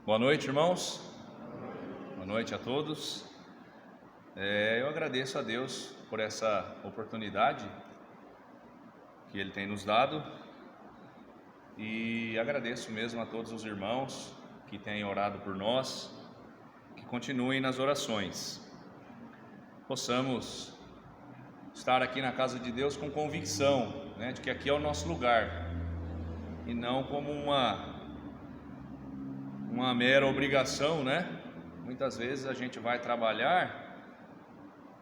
Boa noite, irmãos. Boa noite a todos. Eu agradeço a Deus por essa oportunidade que Ele tem nos dado e agradeço mesmo a todos os irmãos que têm orado por nós, que continuem nas orações. Possamos estar aqui na casa de Deus com convicção, de que aqui é o nosso lugar e não como uma mera obrigação, Muitas vezes a gente vai trabalhar,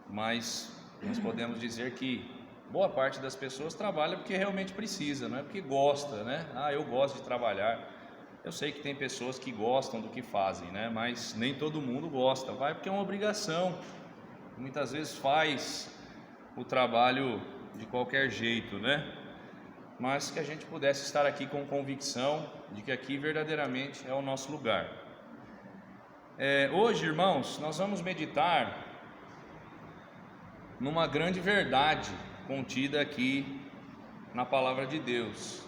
mas nós podemos dizer que boa parte das pessoas trabalha porque realmente precisa, não é porque gosta, eu gosto de trabalhar. Eu sei que tem pessoas que gostam do que fazem, Mas nem todo mundo gosta, vai porque é uma obrigação. Muitas vezes faz o trabalho de qualquer jeito, Mas que a gente pudesse estar aqui com convicção de que aqui verdadeiramente é o nosso lugar. Hoje, irmãos, nós vamos meditar numa grande verdade contida aqui na palavra de Deus.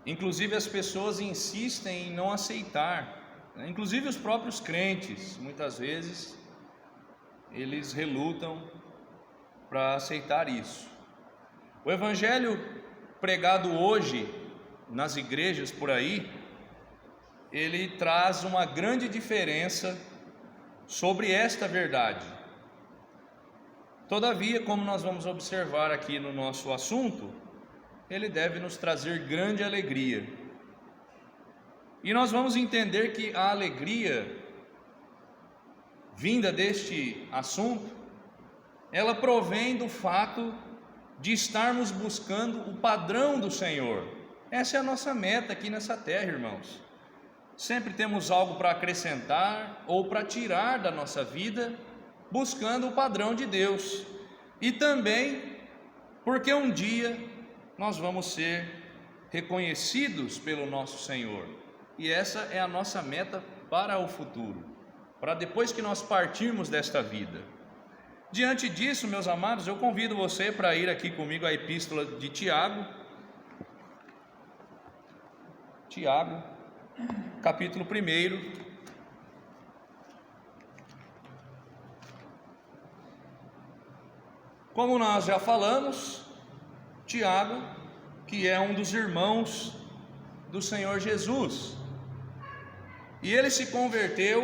Inclusive as pessoas insistem em não aceitar, inclusive os próprios crentes, muitas vezes eles relutam para aceitar isso. O evangelho pregado hoje nas igrejas por aí, ele traz uma grande diferença sobre esta verdade. Todavia, como nós vamos observar aqui no nosso assunto, ele deve nos trazer grande alegria. E nós vamos entender que a alegria vinda deste assunto, ela provém do fato de estarmos buscando o padrão do Senhor. Essa é a nossa meta aqui nessa terra, irmãos. Sempre temos algo para acrescentar ou para tirar da nossa vida, buscando o padrão de Deus. E também porque um dia nós vamos ser reconhecidos pelo nosso Senhor. E essa é a nossa meta para o futuro, para depois que nós partirmos desta vida. Diante disso, meus amados, eu convido você para ir aqui comigo à epístola de Tiago. Tiago, capítulo 1. Como nós já falamos, Tiago, que é um dos irmãos do Senhor Jesus, e ele se converteu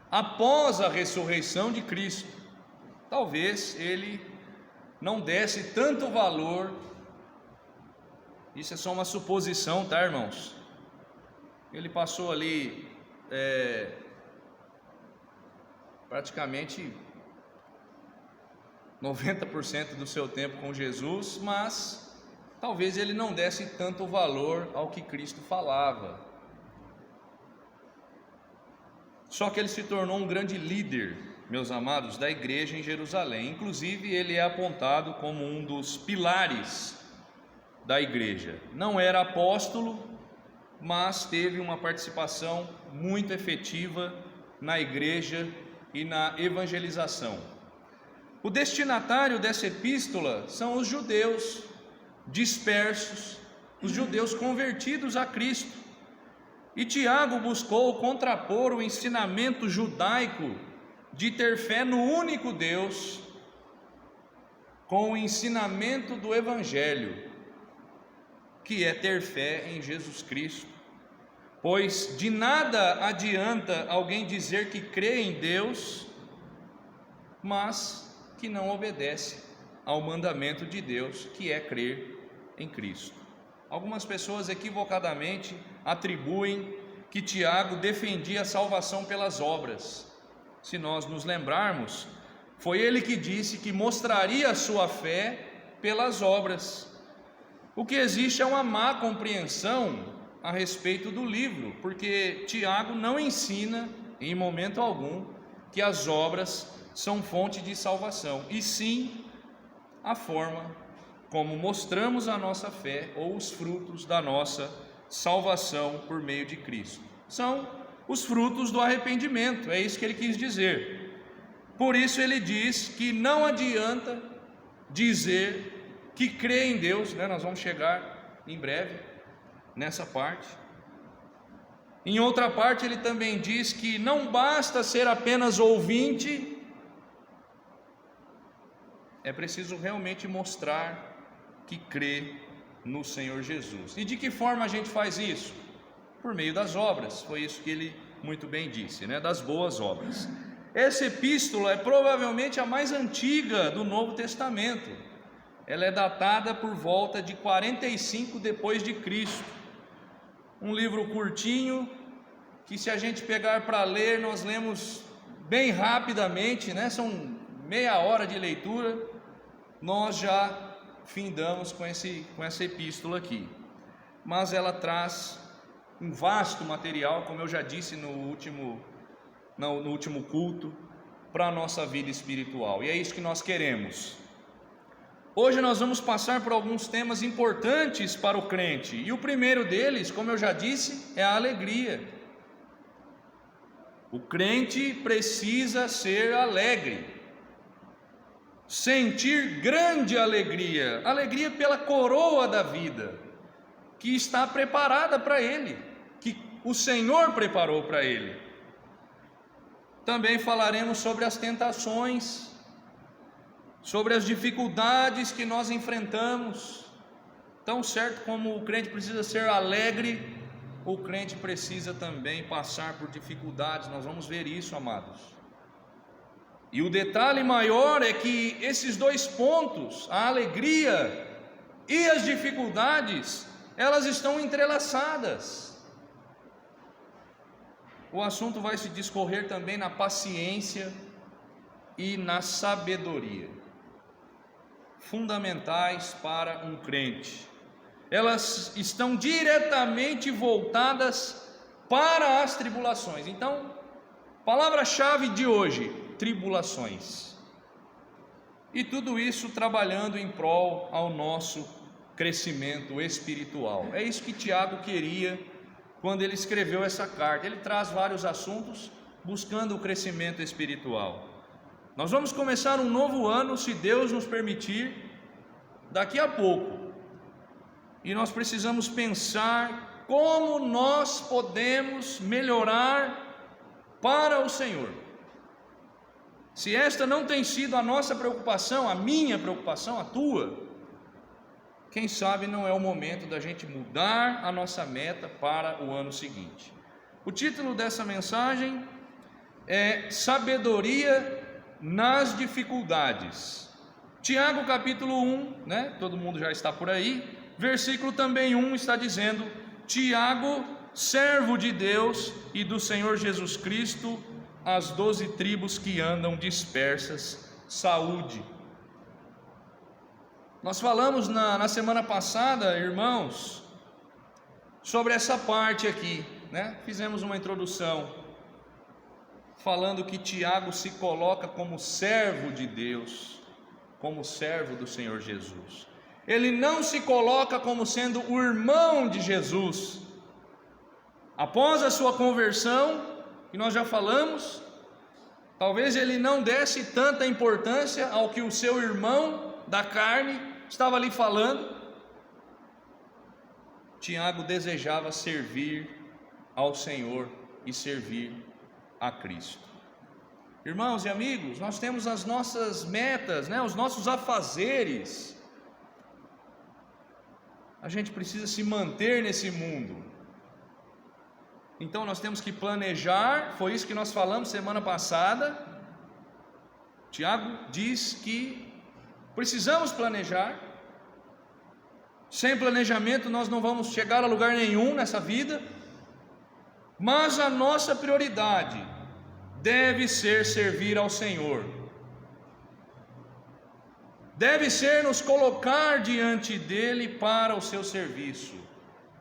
após a ressurreição de Cristo. Talvez ele não desse tanto valor, isso é só uma suposição, tá, irmãos? Ele passou ali praticamente 90% do seu tempo com Jesus, mas talvez ele não desse tanto valor ao que Cristo falava. Só que ele se tornou um grande líder, meus amados, da igreja em Jerusalém. Inclusive ele é apontado como um dos pilares da igreja. Não era apóstolo, mas teve uma participação muito efetiva na igreja e na evangelização. O destinatário dessa epístola são os judeus dispersos, os judeus convertidos a Cristo. E Tiago buscou contrapor o ensinamento judaico de ter fé no único Deus com o ensinamento do Evangelho, que é ter fé em Jesus Cristo. Pois de nada adianta alguém dizer que crê em Deus, mas que não obedece ao mandamento de Deus, que é crer em Cristo. Algumas pessoas equivocadamente atribuem que Tiago defendia a salvação pelas obras. Se nós nos lembrarmos, foi ele que disse que mostraria a sua fé pelas obras. O que existe é uma má compreensão a respeito do livro, porque Tiago não ensina em momento algum que as obras são fonte de salvação, e sim a forma como mostramos a nossa fé ou os frutos da nossa salvação por meio de Cristo. São os frutos do arrependimento, é isso que ele quis dizer. Por isso ele diz que não adianta dizer que crê em Deus, nós vamos chegar em breve nessa parte, Em outra parte, ele também diz que não basta ser apenas ouvinte, é preciso realmente mostrar que crê no Senhor Jesus. E de que forma a gente faz isso? Por meio das obras, foi isso que ele muito bem disse, né? Das boas obras. Essa epístola é provavelmente a mais antiga do Novo Testamento. Ela é datada por volta de 45 depois de Cristo. Um livro curtinho, que se a gente pegar para ler, nós lemos bem rapidamente, né? São meia hora de leitura, nós já findamos com essa epístola aqui. Mas ela traz um vasto material, como eu já disse no último culto, para a nossa vida espiritual, e é isso que nós queremos. Hoje nós vamos passar por alguns temas importantes para o crente, e o primeiro deles, como eu já disse, é a alegria. O crente precisa ser alegre, sentir grande alegria, alegria pela coroa da vida, que está preparada para ele, que o Senhor preparou para ele. Também falaremos sobre as tentações, sobre as dificuldades que nós enfrentamos. Tão certo como o crente precisa ser alegre, o crente precisa também passar por dificuldades. Nós vamos ver isso, amados. E o detalhe maior é que esses dois pontos, a alegria e as dificuldades, elas estão entrelaçadas. O assunto vai se discorrer também na paciência e na sabedoria, fundamentais para um crente. Elas estão diretamente voltadas para as tribulações. Então, palavra-chave de hoje: tribulações. E tudo isso trabalhando em prol ao nosso crescimento espiritual. É isso que Tiago queria quando ele escreveu essa carta. Ele traz vários assuntos buscando o crescimento espiritual. Nós vamos começar um novo ano, se Deus nos permitir, daqui a pouco. E nós precisamos pensar como nós podemos melhorar para o Senhor. Se esta não tem sido a nossa preocupação, a minha preocupação, a tua, quem sabe não é o momento da gente mudar a nossa meta para o ano seguinte. O título dessa mensagem é Sabedoria nas Dificuldades. Tiago capítulo 1, né? Todo mundo já está por aí. Versículo também 1 está dizendo: Tiago, servo de Deus e do Senhor Jesus Cristo, as 12 tribos que andam dispersas, saúde. Nós falamos na semana passada, irmãos, sobre essa parte aqui, né? Fizemos uma introdução, falando que Tiago se coloca como servo de Deus, como servo do Senhor Jesus. Ele não se coloca como sendo o irmão de Jesus. Após a sua conversão, que nós já falamos, talvez ele não desse tanta importância ao que o seu irmão da carne estava ali falando. Tiago desejava servir ao Senhor e servir a Cristo. Irmãos e amigos, nós temos as nossas metas, né? Os nossos afazeres. A gente precisa se manter nesse mundo. Então nós temos que planejar, foi isso que nós falamos semana passada. Tiago diz que precisamos planejar. Sem planejamento nós não vamos chegar a lugar nenhum nessa vida. Mas a nossa prioridade deve ser servir ao Senhor. Deve ser nos colocar diante dele para o seu serviço.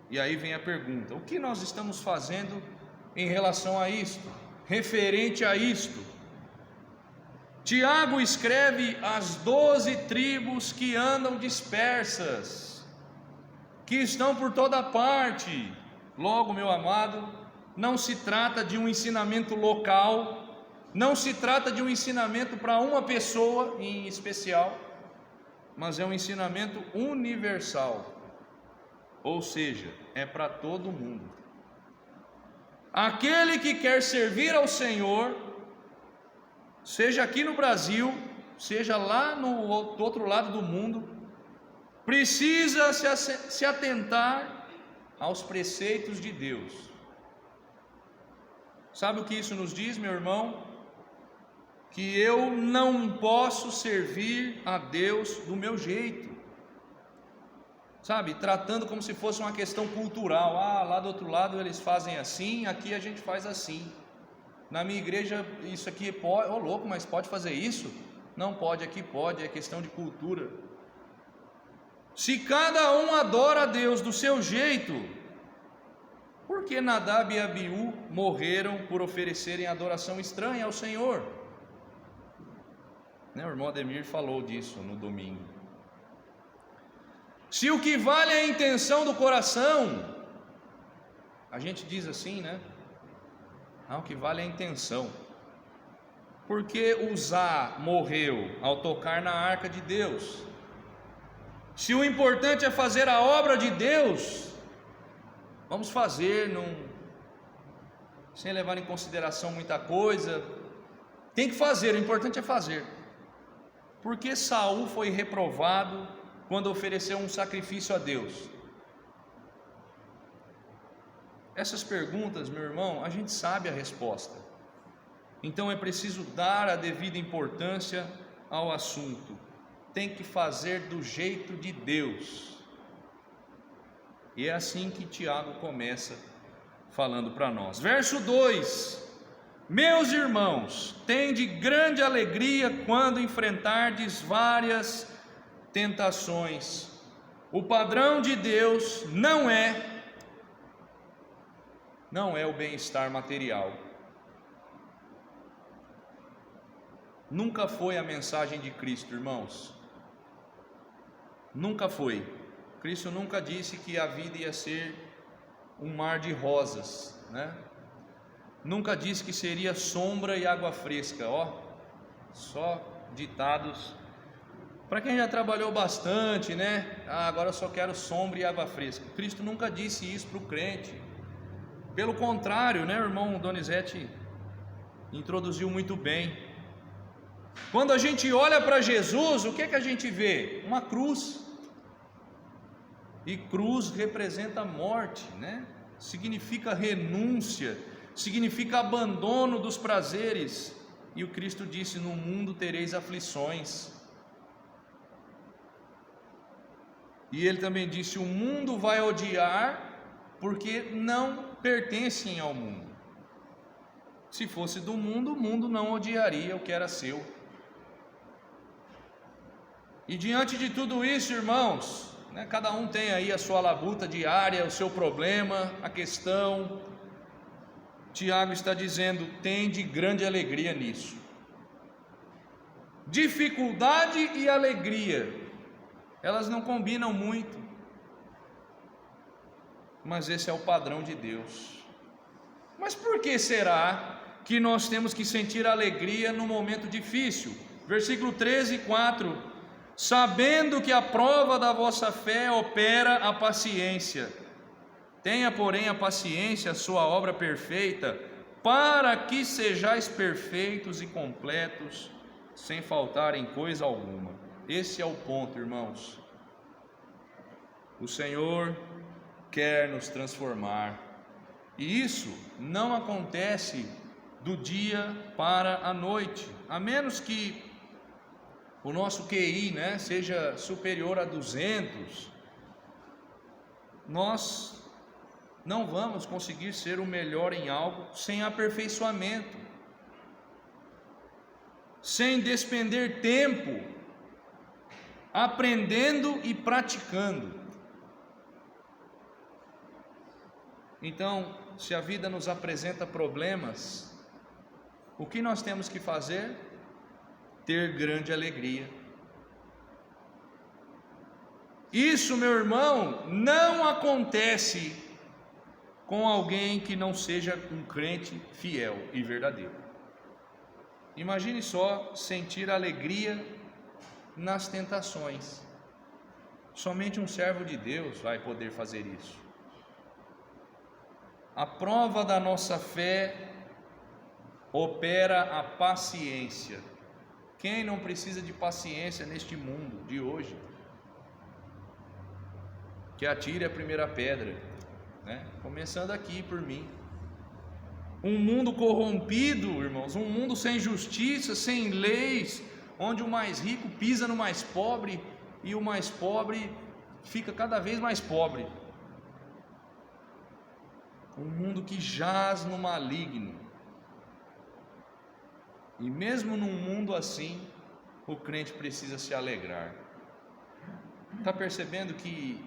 E aí vem a pergunta: o que nós estamos fazendo em relação a isto? Referente a isto? Tiago escreve as 12 tribos que andam dispersas, que estão por toda parte. Logo, meu amado, não se trata de um ensinamento local, não se trata de um ensinamento para uma pessoa em especial, mas é um ensinamento universal, ou seja, é para todo mundo. Aquele que quer servir ao Senhor, seja aqui no Brasil, seja lá do outro lado do mundo, precisa se atentar aos preceitos de Deus. Sabe o que isso nos diz, meu irmão? Que eu não posso servir a Deus do meu jeito, sabe, tratando como se fosse uma questão cultural. Lá do outro lado eles fazem assim, aqui a gente faz assim. Na minha igreja isso aqui pode, louco, mas pode fazer isso? Não pode, aqui pode, é questão de cultura. Se cada um adora a Deus do seu jeito, por que Nadab e Abiú morreram por oferecerem adoração estranha ao Senhor? O irmão Ademir falou disso no domingo. Se o que vale é a intenção do coração, a gente diz assim, né? O que vale é a intenção. Porque Uzá morreu ao tocar na arca de Deus? Se o importante é fazer a obra de Deus, vamos fazer sem levar em consideração muita coisa. Tem que fazer, o importante é fazer. Por que Saul foi reprovado quando ofereceu um sacrifício a Deus? Essas perguntas, meu irmão, a gente sabe a resposta. Então é preciso dar a devida importância ao assunto. Tem que fazer do jeito de Deus. E é assim que Tiago começa falando para nós. Verso 2: Meus irmãos, tende grande alegria quando enfrentardes várias tentações. O padrão de Deus não é o bem-estar material. Nunca foi a mensagem de Cristo, irmãos. Nunca foi. Cristo nunca disse que a vida ia ser um mar de rosas, né? Nunca disse que seria sombra e água fresca. Só ditados para quem já trabalhou bastante, né? Agora eu só quero sombra e água fresca. Cristo nunca disse isso para o crente. Pelo contrário, né? O irmão Donizete introduziu muito bem. Quando a gente olha para Jesus, o que a gente vê? Uma cruz. E cruz representa morte, né? Significa renúncia, significa abandono dos prazeres. E o Cristo disse: no mundo tereis aflições. E ele também disse: o mundo vai odiar, porque não pertencem ao mundo. Se fosse do mundo, o mundo não odiaria o que era seu. E diante de tudo isso, irmãos, né, cada um tem aí a sua labuta diária, o seu problema, a questão. Tiago está dizendo: tende grande alegria nisso. Dificuldade e alegria, elas não combinam muito, mas esse é o padrão de Deus. Mas por que será que nós temos que sentir alegria no momento difícil? Versículo 13, 4: sabendo que a prova da vossa fé opera a paciência. Tenha, porém, a paciência a sua obra perfeita, para que sejais perfeitos e completos, sem faltar em coisa alguma. Esse é o ponto, irmãos. O Senhor quer nos transformar, e isso não acontece do dia para a noite, a menos que o nosso QI, né, seja superior a 200, nós não vamos conseguir ser o melhor em algo sem aperfeiçoamento, sem despender tempo aprendendo e praticando. Então, se a vida nos apresenta problemas, o que nós temos que fazer? Ter grande alegria. Isso, meu irmão, não acontece com alguém que não seja um crente fiel e verdadeiro. Imagine só sentir alegria nas tentações. Somente um servo de Deus vai poder fazer isso. A prova da nossa fé opera a paciência. Quem não precisa de paciência neste mundo de hoje? Que atire a primeira pedra, né? Começando aqui por mim. Um mundo corrompido, irmãos, um mundo sem justiça, sem leis, onde o mais rico pisa no mais pobre e o mais pobre fica cada vez mais pobre. Um mundo que jaz no maligno. E mesmo num mundo assim, o crente precisa se alegrar. Está percebendo que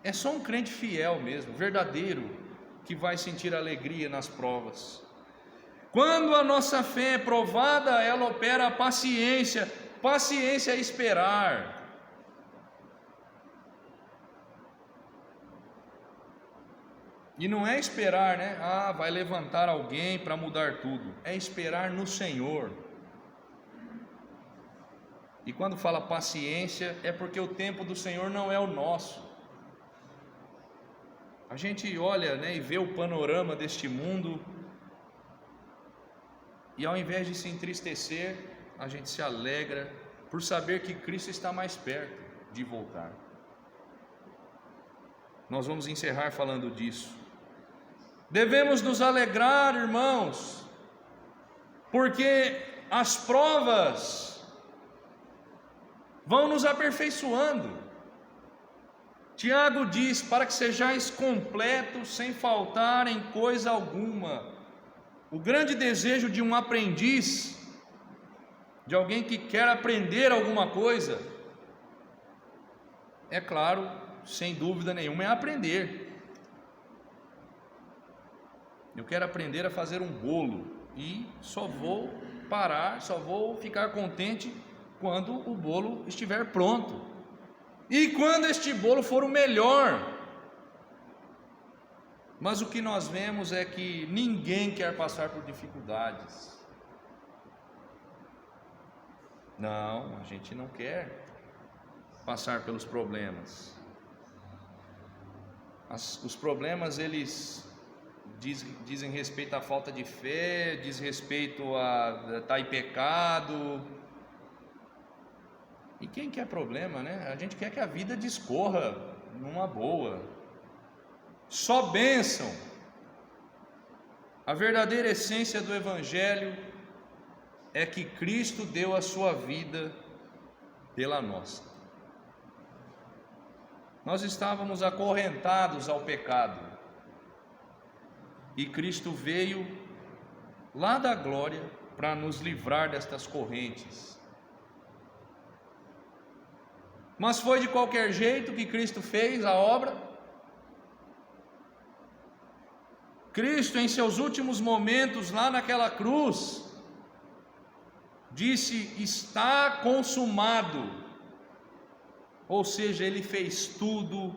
é só um crente fiel mesmo, verdadeiro, que vai sentir alegria nas provas. Quando a nossa fé é provada, ela opera a paciência. Paciência é esperar. E não é esperar, né? Vai levantar alguém para mudar tudo. É esperar no Senhor. E quando fala paciência, é porque o tempo do Senhor não é o nosso. A gente olha, né, e vê o panorama deste mundo, e ao invés de se entristecer, a gente se alegra por saber que Cristo está mais perto de voltar. Nós vamos encerrar falando disso. Devemos nos alegrar, irmãos, porque as provas vão nos aperfeiçoando. Tiago diz: para que sejais completos, sem faltar em coisa alguma. O grande desejo de um aprendiz, de alguém que quer aprender alguma coisa, é claro, sem dúvida nenhuma, é aprender. Eu quero aprender a fazer um bolo e só vou parar, só vou ficar contente quando o bolo estiver pronto. E quando este bolo for o melhor. Mas o que nós vemos é que ninguém quer passar por dificuldades. Não, a gente não quer passar pelos problemas. Os problemas, eles dizem respeito à falta de fé, diz respeito a estar em pecado. E quem quer problema, né? A gente quer que a vida discorra numa boa. Só bênção. A verdadeira essência do Evangelho é que Cristo deu a sua vida pela nossa. Nós estávamos acorrentados ao pecado, e Cristo veio lá da glória para nos livrar destas correntes. Mas foi de qualquer jeito que Cristo fez a obra? Cristo, em seus últimos momentos lá naquela cruz, disse: está consumado. Ou seja, ele fez tudo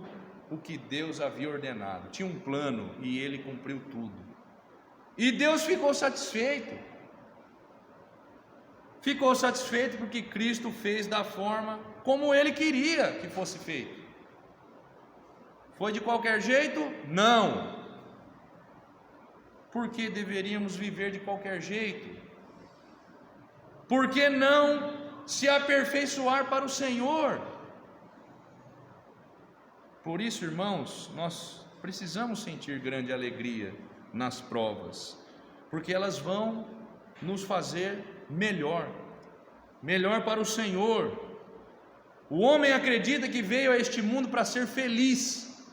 o que Deus havia ordenado. Tinha um plano e ele cumpriu tudo. E Deus ficou satisfeito. Ficou satisfeito porque Cristo fez da forma como ele queria que fosse feito. Foi de qualquer jeito? Não. Por que deveríamos viver de qualquer jeito? Por que não se aperfeiçoar para o Senhor? Por isso, irmãos, nós precisamos sentir grande alegria nas provas, porque elas vão nos fazer melhor para o Senhor. O homem acredita que veio a este mundo para ser feliz,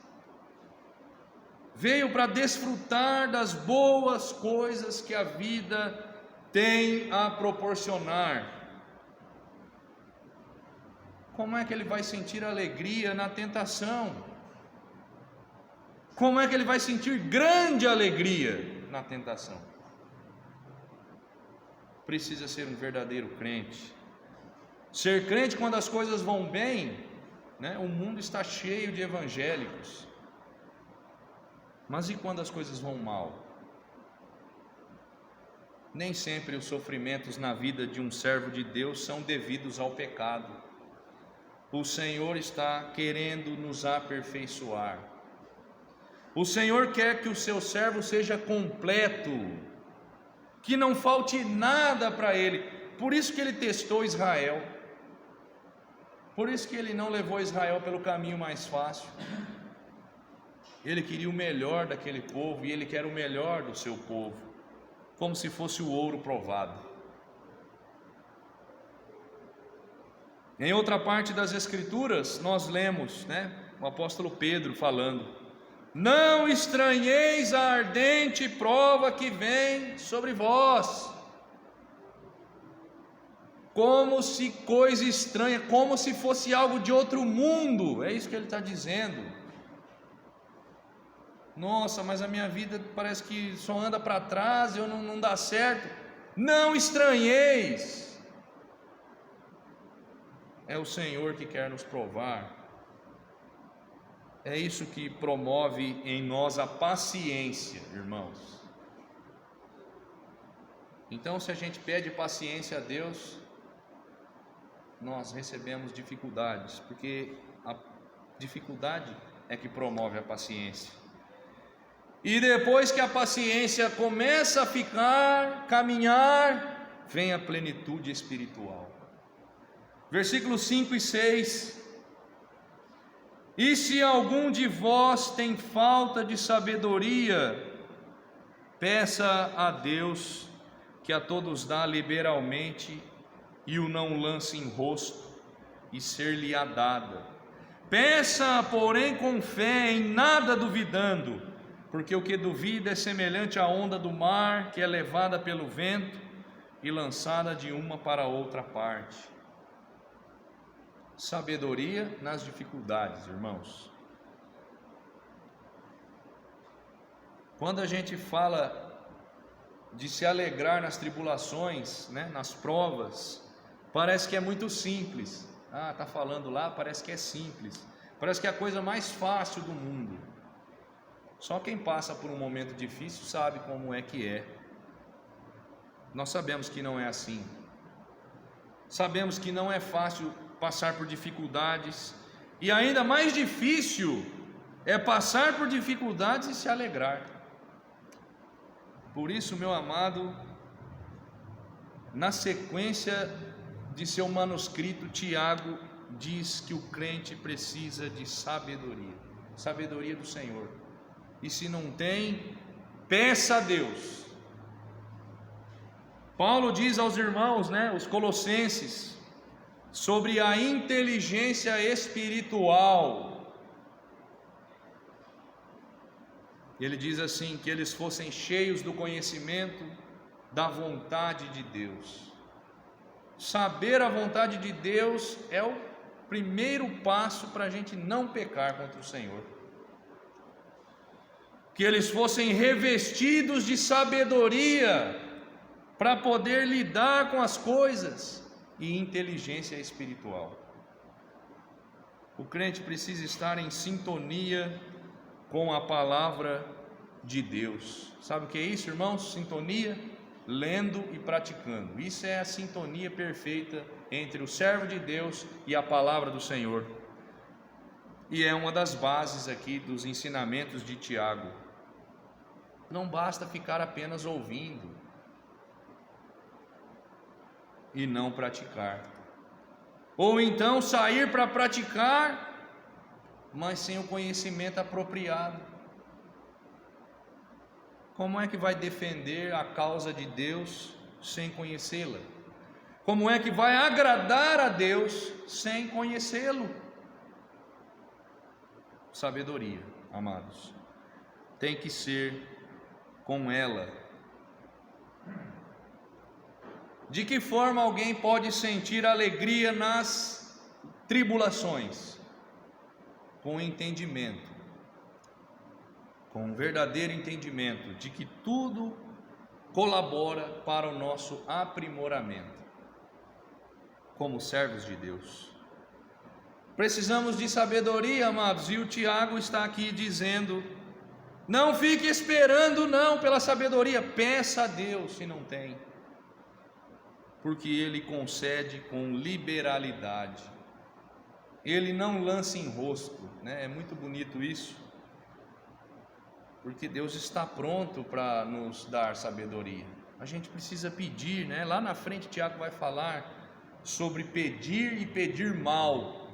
veio para desfrutar das boas coisas que a vida tem a proporcionar. Como é que ele vai sentir alegria na tentação? Como é que ele vai sentir grande alegria na tentação? Precisa ser um verdadeiro crente. Ser crente quando as coisas vão bem, né? O mundo está cheio de evangélicos. Mas e quando as coisas vão mal? Nem sempre os sofrimentos na vida de um servo de Deus são devidos ao pecado. O Senhor está querendo nos aperfeiçoar. O Senhor quer que o seu servo seja completo, que não falte nada para ele. Por isso que ele testou Israel. Por isso que ele não levou Israel pelo caminho mais fácil. Ele queria o melhor daquele povo, e ele quer o melhor do seu povo, como se fosse o ouro provado. Em outra parte das Escrituras, nós lemos, o apóstolo Pedro falando: não estranheis a ardente prova que vem sobre vós, como se coisa estranha, como se fosse algo de outro mundo. É isso que ele está dizendo. Nossa, mas a minha vida parece que só anda para trás, eu não dá certo. Não estranheis. É o Senhor que quer nos provar. É isso que promove em nós a paciência, irmãos. Então, se a gente pede paciência a Deus, nós recebemos dificuldades, porque a dificuldade é que promove a paciência. E depois que a paciência começa a caminhar, vem a plenitude espiritual. Versículos 5 e 6. E se algum de vós tem falta de sabedoria, peça a Deus, que a todos dá liberalmente, e o não lance em rosto, e ser-lhe-á dada. Peça, porém, com fé, em nada duvidando, porque o que duvida é semelhante à onda do mar, que é levada pelo vento e lançada de uma para outra parte. Sabedoria nas dificuldades, irmãos. Quando a gente fala de se alegrar nas tribulações, nas provas, parece que é muito simples. Está falando lá, parece que é simples. Parece que é a coisa mais fácil do mundo. Só quem passa por um momento difícil sabe como é que é. Nós sabemos que não é assim. Sabemos que não é fácil passar por dificuldades, e ainda mais difícil é passar por dificuldades e se alegrar. Por isso, meu amado, na sequência de seu manuscrito, Tiago diz que o crente precisa de sabedoria, sabedoria do Senhor. E se não tem, peça a Deus. Paulo diz aos irmãos, os colossenses, sobre a inteligência espiritual. Ele diz assim, que eles fossem cheios do conhecimento da vontade de Deus. Saber a vontade de Deus é o primeiro passo para a gente não pecar contra o Senhor. Que eles fossem revestidos de sabedoria para poder lidar com as coisas, e inteligência espiritual. O crente precisa estar em sintonia com a palavra de Deus. Sabe o que é isso, irmãos? Sintonia, lendo e praticando. Isso é a sintonia perfeita entre o servo de Deus e a palavra do Senhor. E é uma das bases aqui dos ensinamentos de Tiago. Não basta ficar apenas ouvindo e não praticar, ou então sair para praticar, mas sem o conhecimento apropriado. Como é que vai defender a causa de Deus sem conhecê-la? Como é que vai agradar a Deus sem conhecê-lo? Sabedoria, amados, tem que ser com ela. De que forma alguém pode sentir alegria nas tribulações? Com entendimento, com um verdadeiro entendimento de que tudo colabora para o nosso aprimoramento como servos de Deus. Precisamos de sabedoria, amados, e o Tiago está aqui dizendo: não fique esperando não pela sabedoria, peça a Deus se não tem, porque Ele concede com liberalidade. Ele não lança em rosto, É muito bonito isso. porque Deus está pronto para nos dar sabedoria. A gente precisa pedir, né? Lá na frente Tiago vai falar sobre pedir e pedir mal,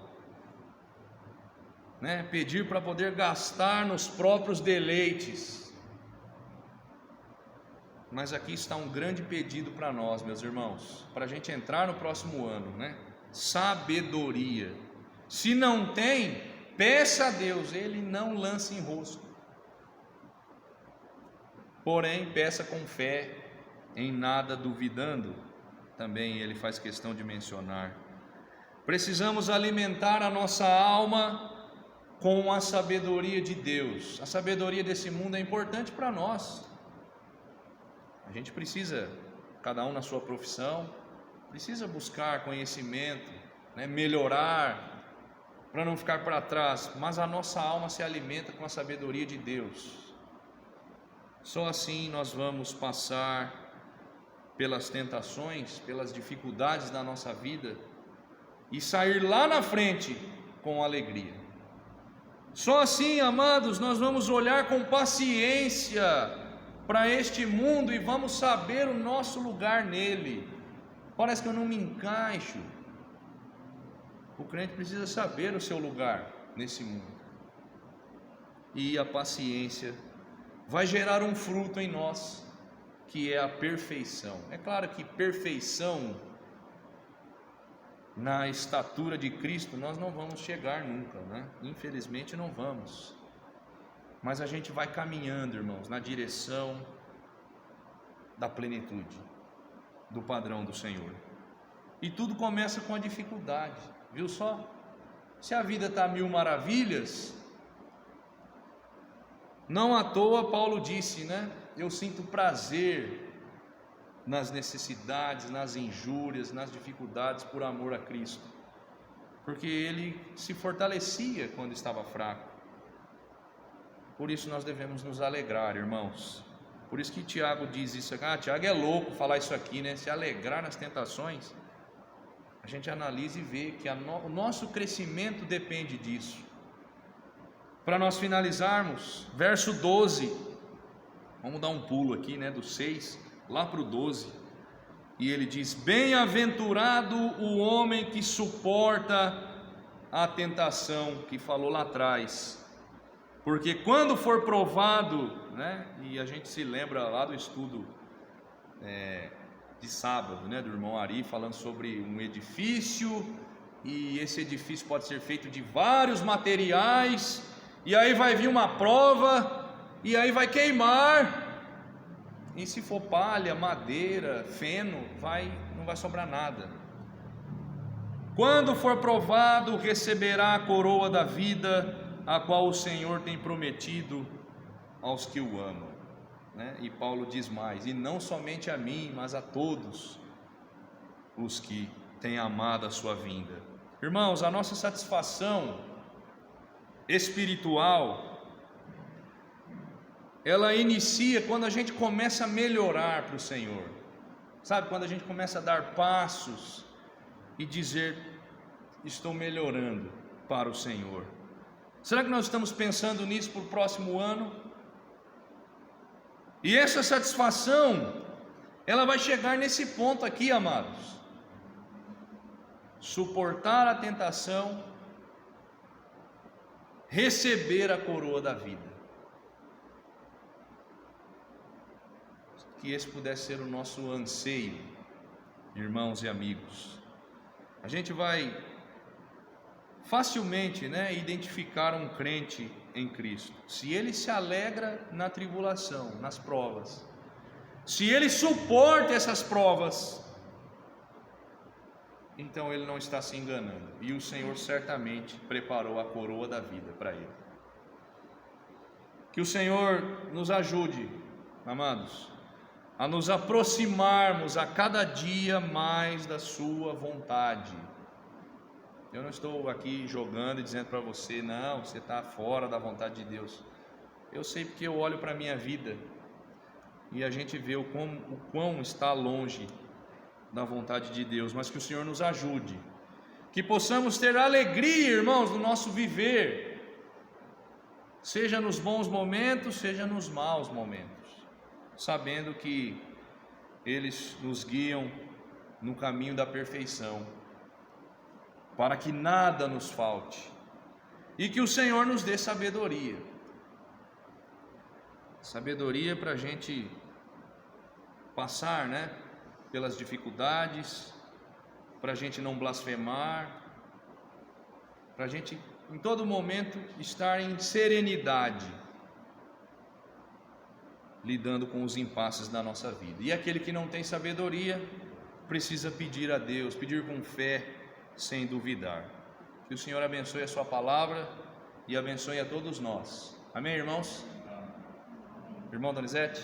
né? Pedir para poder gastar nos próprios deleites. Mas aqui está um grande pedido para nós, meus irmãos, para a gente entrar no próximo ano, né? Sabedoria. Se não tem, peça a Deus, Ele não lança em rosto. Porém, peça com fé, em nada duvidando. Também Ele faz questão de mencionar. Precisamos alimentar a nossa alma com a sabedoria de Deus. A sabedoria desse mundo é importante para nós. A gente precisa, cada um na sua profissão, precisa buscar conhecimento, né, melhorar, para não ficar para trás, mas a nossa alma se alimenta com a sabedoria de Deus. Só assim nós vamos passar pelas tentações, pelas dificuldades da nossa vida e sair lá na frente com alegria. Só assim, amados, nós vamos olhar com paciência para este mundo e vamos saber o nosso lugar nele. Parece que eu não me encaixo. O crente precisa saber o seu lugar nesse mundo. E a paciência vai gerar um fruto em nós, que é a perfeição. É claro que perfeição na estatura de Cristo nós não vamos chegar nunca, né? Infelizmente não vamos. Mas a gente vai caminhando, irmãos, na direção da plenitude, do padrão do Senhor. E tudo começa com a dificuldade, viu só? Se a vida está mil maravilhas, não à toa Paulo disse, né? Eu sinto prazer nas necessidades, nas injúrias, nas dificuldades por amor a Cristo. Porque ele se fortalecia quando estava fraco. Por isso nós devemos nos alegrar, irmãos. Por isso que Tiago diz isso. Tiago é louco falar isso aqui, né? Se alegrar nas tentações. A gente analisa e vê que o nosso crescimento depende disso. Para nós finalizarmos, verso 12. Vamos dar um pulo aqui, né? Do 6 lá para o 12. E ele diz: bem-aventurado o homem que suporta a tentação, que falou lá atrás. Porque quando for provado, né, e a gente se lembra lá do estudo de sábado, né, do irmão Ari, falando sobre um edifício, e esse edifício pode ser feito de vários materiais, e aí vai vir uma prova, e aí vai queimar, e se for palha, madeira, feno, não vai sobrar nada. Quando for provado, receberá a coroa da vida, a qual o Senhor tem prometido aos que o amam, né? E Paulo diz mais: e não somente a mim, mas a todos os que têm amado a sua vinda. Irmãos, a nossa satisfação espiritual, ela inicia quando a gente começa a melhorar para o Senhor, sabe? Quando a gente começa a dar passos e dizer: estou melhorando para o Senhor. Será que nós estamos pensando nisso para o próximo ano? E essa satisfação, ela vai chegar nesse ponto aqui, amados. Suportar a tentação, receber a coroa da vida. Que esse pudesse ser o nosso anseio, irmãos e amigos. A gente vai facilmente, né, identificar um crente em Cristo, se ele se alegra na tribulação, nas provas, se ele suporta essas provas, então ele não está se enganando, e o Senhor certamente preparou a coroa da vida para ele. Que o Senhor nos ajude, amados, a nos aproximarmos a cada dia mais da sua vontade. Eu não estou aqui jogando e dizendo para você: não, você está fora da vontade de Deus. Eu sei, porque eu olho para a minha vida e a gente vê o quão está longe da vontade de Deus. Mas que o Senhor nos ajude, que possamos ter alegria, irmãos, no nosso viver, seja nos bons momentos, seja nos maus momentos, sabendo que eles nos guiam no caminho da perfeição, para que nada nos falte, e que o Senhor nos dê sabedoria para a gente passar, pelas dificuldades, para a gente não blasfemar, para a gente em todo momento estar em serenidade, lidando com os impasses da nossa vida. E aquele que não tem sabedoria precisa pedir a Deus, pedir com fé, sem duvidar. Que o Senhor abençoe a sua palavra e abençoe a todos nós. Amém, irmãos? Irmão Donizete?